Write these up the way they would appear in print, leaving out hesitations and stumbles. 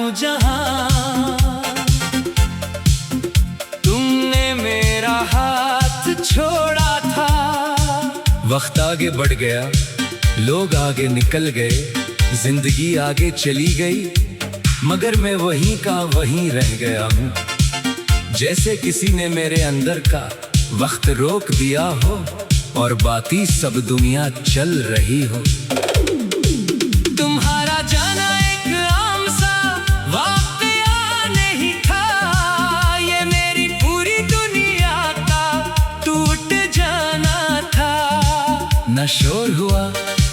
हूँ जहाँ तुमने मेरा हाथ छोड़ा था। वक्त आगे बढ़ गया, लोग आगे निकल गए, जिंदगी आगे चली गई, मगर मैं वहीं का वहीं रह गया हूँ। जैसे किसी ने मेरे अंदर का वक्त रोक दिया हो और बाकी सब दुनिया चल रही हो। तुम्हारा जाना एक आम सा वाक़या नहीं था, ये मेरी पूरी दुनिया का टूट जाना था। न शोर हुआ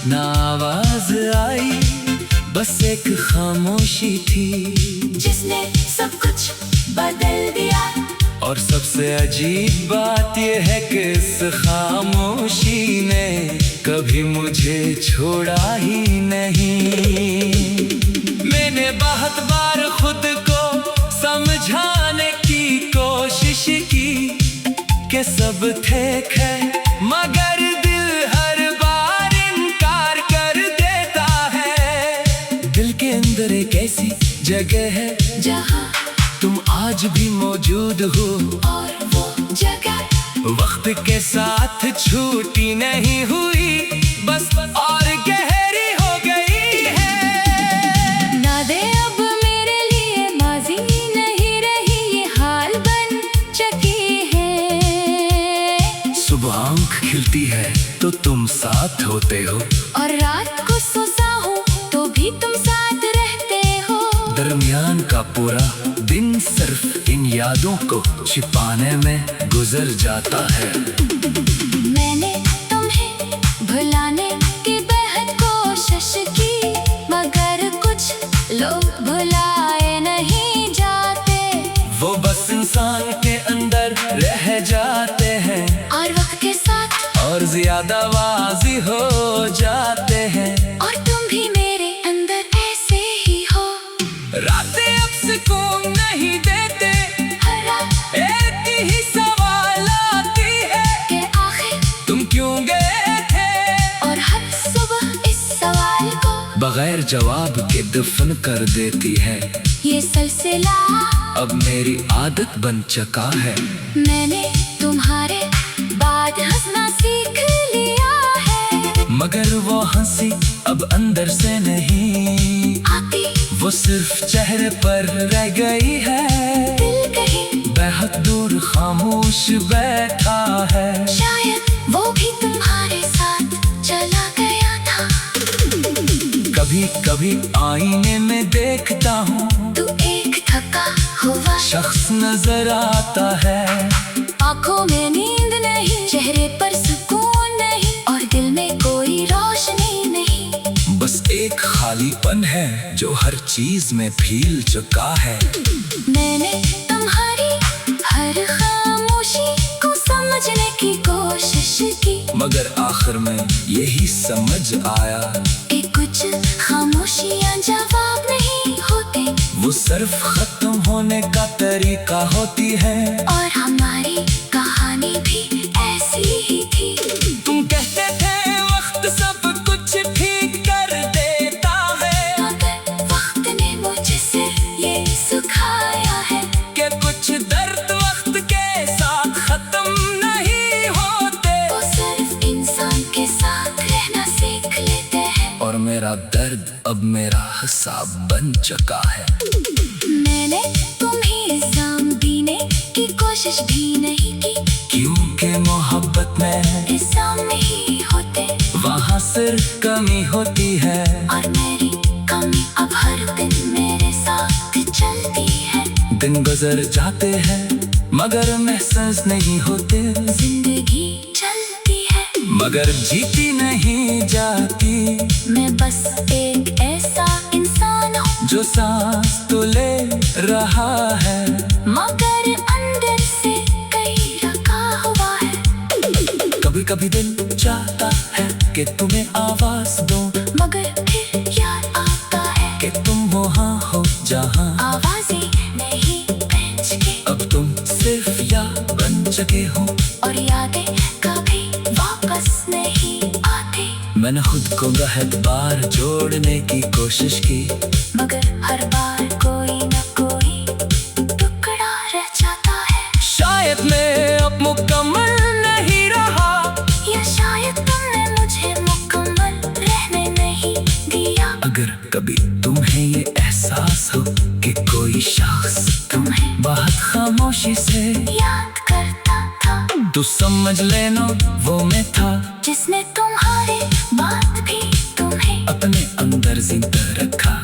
न आवाज आई, बस एक खामोशी थी जिसने सब कुछ बदल दिया। और सबसे अजीब बात ये है कि इस खामोशी ने कभी मुझे छोड़ा ही नहीं। मैंने बहुत बार खुद को समझाने की कोशिश की कि सब ठीक है, मगर दिल हर बार इनकार कर देता है। दिल के अंदर एक ऐसी जगह है जहाँ तुम आज भी मौजूद हो, और वो जगह वक्त के साथ छूटी नहीं हुई, बस और गहरी हो गई है। ना दे अब मेरे लिए माजी नहीं रही, ये हाल बन चुकी है। सुबह आँख खिलती है तो तुम साथ होते हो, और रात को सोता हूँ तो भी तुम साथ रहते हो। दरमियान का पूरा दिन सिर्फ इन यादों को छिपाने में गुजर जाता है। मैंने तुम्हें भुलाने की बेहद कोशिश की, मगर कुछ लोग भुलाए नहीं जाते। वो बस इंसान के अंदर रह जाते हैं और वक्त के साथ और ज्यादा वाज़ी हो जाते हैं। और तुम भी मेरे अंदर ऐसे ही हो। रातें अब सुकून नहीं देते, हर रात एक ही सवाल आती है के आखिर तुम क्यों गए थे। और हर सुबह इस सवाल को बगैर जवाब के दफन कर देती है। ये सिलसिला अब मेरी आदत बन चुका है। मैंने तुम्हारे बाद हंसना सीख लिया है, मगर वो हंसी अब अंदर से नहीं आती वो सिर्फ चेहरे पर रह गई है। दिल कहीं बहुत दूर खामोश बैठा है, शायद वो भी तुम्हारे साथ चला गया था। कभी कभी आईने में देखता हूँ तू एक थका हुआ शख्स नजर आता है। आंखों में नींद नहीं, चेहरे पर सुकून नहीं, और दिल में कोई रोशनी नहीं। बस एक खालीपन है जो हर चीज में फैल चुका है। मैंने तुम्हारी हर खामोशी को समझने की कोशिश की, मगर आखिर में यही समझ आया एक कुछ खामोशियां जवाब नहीं होते, वो सिर्फ खत्म होने का तरीका होती है। और हमारी कहानी भी ऐसी ही थी। तुम कहते थे वक्त सब कुछ ठीक कर देता है, मगर वक्त ने मुझसे ये सिखाया है कि कुछ दर्द वक्त के साथ खत्म नहीं होते। वो सिर्फ इंसान के साथ रहना सीख लेते हैं। और मेरा दर्द अब मेरा हिसाब बन चुका है। मैंने तुम्हें इल्जाम देने की कोशिश भी नहीं की, क्योंकि मोहब्बत में इल्जाम नहीं होते, वहाँ सिर्फ कमी होती है। और मेरी कमी अब हर दिन मेरे साथ चलती है। दिन गुजर जाते हैं मगर महसूस नहीं होते, जिंदगी चलती है मगर जीती नहीं जाती। मैं बस एक ऐसा इंसान हूँ जो सांस तो ले रहा है, मगर अंदर से कहीं रखा हुआ है। कभी कभी दिल चाहता है कि तुम्हें आवाज दूं, मगर फिर याद आता है कि तुम वहाँ हो जहाँ आवाज़ें नहीं पहुँच के। अब तुम सिर्फ याद बन चुके हो। और यादें कभी वापस नहीं आती। मैंने खुद को बहुत बार जोड़ने की कोशिश की, मगर हर बार कोई न कोई टुकड़ा रह जाता है। शायद मैं अब मुकम्मल नहीं रहा, या शायद तुमने मुझे मुकम्मल रहने नहीं दिया। अगर कभी तुम्हें ये एहसास हो कि कोई शख्स तुम्हें बहुत खामोशी से याद करता था, तो समझ लेना वो मैं था, जिसने तुम्हारी बात भी तुम्हें अपने अंदर जिंदा रखा,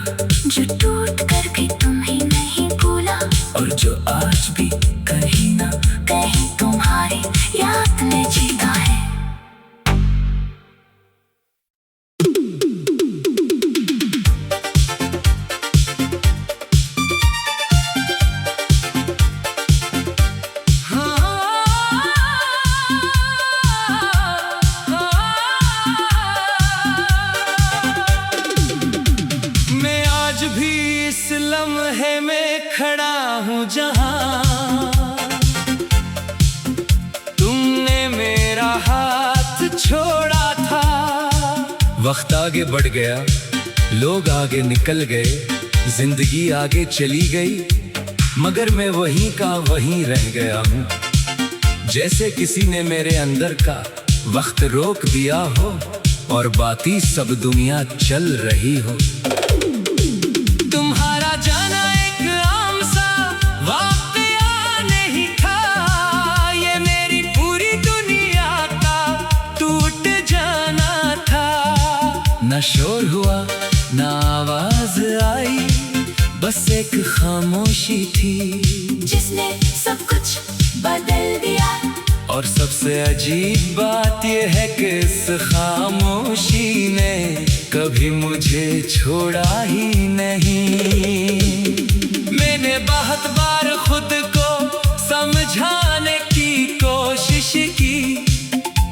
जो टूट कर भी तुम्हें नहीं भूला, और जो आज भी कहीं ना कहीं तुम्हारी याद में जीता है। मैं आज भी इस लम्हे में खड़ा हूँ जहाँ तुमने मेरा हाथ छोड़ा था। वक्त आगे बढ़ गया, लोग आगे निकल गए, जिंदगी आगे चली गई, मगर मैं वहीं का वहीं रह गया हूँ। जैसे किसी ने मेरे अंदर का वक्त रोक दिया हो और बाकी सब दुनिया चल रही हो। तुम्हारा जाना एक आम सा वाक़या नहीं था, ये मेरी पूरी दुनिया का टूट जाना था। न शोर हुआ न आवाज आई, बस एक खामोशी थी, जिसने सब कुछ बदल दिया। और सबसे अजीब बात यह है कि इस खामोशी ने कभी मुझे छोड़ा ही नहीं। मैंने बहुत बार खुद को समझाने की कोशिश की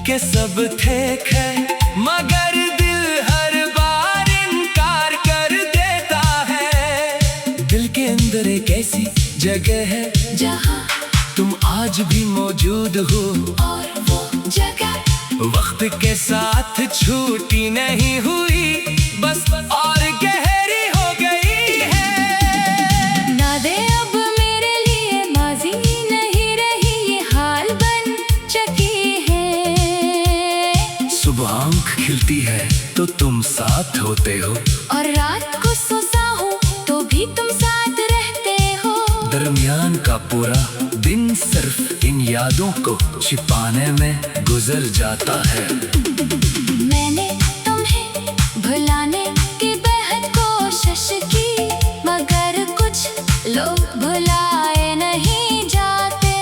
कि सब ठीक है, मगर दिल हर बार इनकार कर देता है। दिल के अंदर एक ऐसी जगह है जहाँ तुम आज भी मौजूद हो, और वो जगह वक्त के साथ छूटी नहीं हुई, बस और गहरी हो गई है। ना दे अब मेरे लिए माजी नहीं रही, ये हाल बन चुकी है। सुबह आँख खिलती है तो तुम साथ होते हो, और रात को सोता हूँ तो भी तुम साथ रहते हो। दरमियान का पूरा दिन सिर्फ इन यादों को छिपाने में गुजर जाता है। मैंने तुम्हें भुलाने की बेहद कोशिश की, मगर कुछ लोग भुलाए नहीं जाते।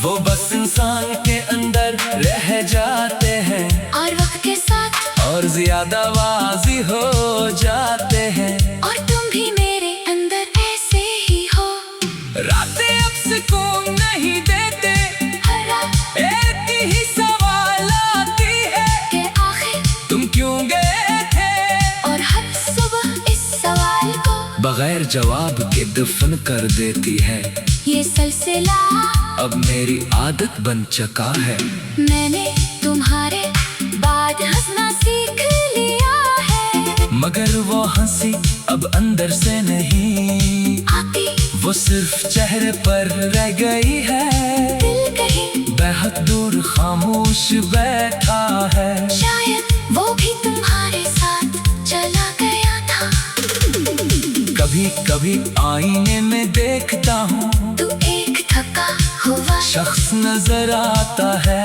वो बस इंसान के अंदर रह जाते हैं, और वक्त के साथ और ज्यादा वाज़ी हो जाते हैं। और तुम भी मेरे अंदर ऐसे ही हो। रातें अब सुकून नहीं देते, हर रात एक ही सवाल आती है के आखिर तुम क्यों गए थे, और हर सुबह इस सवाल को बगैर जवाब के दफन कर देती है। ये सिलसिला अब मेरी आदत बन चुका है, मैंने तुम्हारे बाद हंसना सीख लिया है। मगर वो हंसी अब अंदर से नहीं आती वो सिर्फ चेहरे पर रह गई है। दिल कहीं बहुत दूर खामोश बैठा है, शायद वो भी तुम्हारे साथ चला गया था। कभी कभी आईने में देखता हूँ, तू एक थका हुआ शख्स नजर आता है।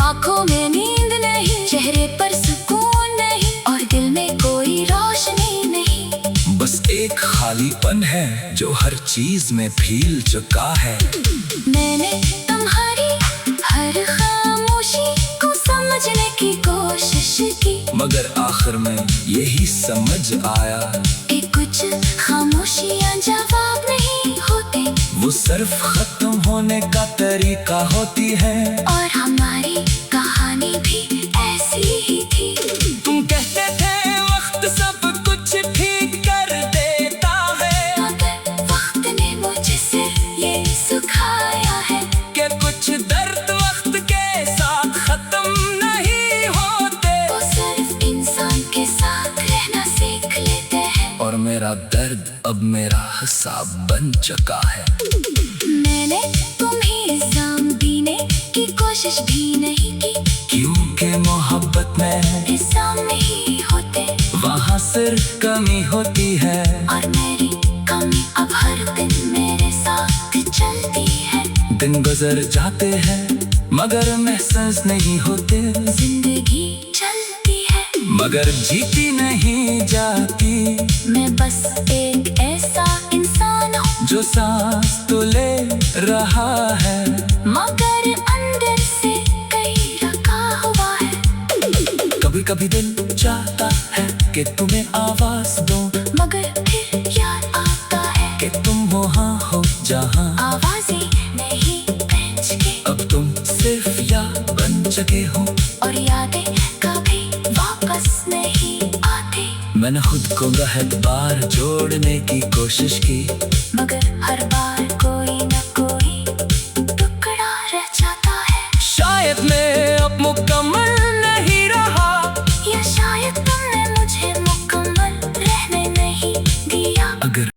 आंखों में नींद नहीं, चेहरे पर सुकून नहीं, और दिल में कोई रोशनी नहीं। बस एक खालीपन है जो हर चीज में फैल चुका है। मैंने तुम्हारी हर खामोशी को समझने की कोशिश की, मगर आखिर में यही समझ आया, एक कुछ खामोशियां जवाब नहीं होते, वो सिर्फ खत्म होने का तरीका होती है। और हमारी कहानी भी ऐसी ही थी। तुम कहते थे वक्त सब कुछ ठीक कर देता है, मगर वक्त ने मुझे सिर्फ ये सिखाया है कि कुछ दर्द वक्त के साथ खत्म नहीं होते। वो सिर्फ इंसान मेरा दर्द अब मेरा हिसाब बन चुका है। मैंने तुम्हें समझने की कोशिश भी नहीं की, क्योंकि मोहब्बत में हिसाब नहीं होते वहाँ सिर्फ कमी होती है। और मेरी कमी अब हर दिन मेरे साथ चलती है। दिन गुजर जाते हैं मगर महसूस नहीं होते। जिंदगी चलती है मगर जीती नहीं जाती। मैं बस एक ऐसा इंसान हूँ जो सांस तो ले रहा है मगर अंदर से कहीं रखा हुआ है। कभी कभी दिल चाहता है कि तुम्हें आवाज दूं, मगर फिर याद आता है कि तुम वहाँ हो जहाँ आवाजें नहीं पहुँच के। अब तुम सिर्फ याद बन चुके हो और यादें कभी वापस नहीं आती। मैंने खुद को बहुत बार जोड़ने की कोशिश की, मगर हर बार कोई न कोई टुकड़ा रह जाता है। शायद मैं अब मुकम्मल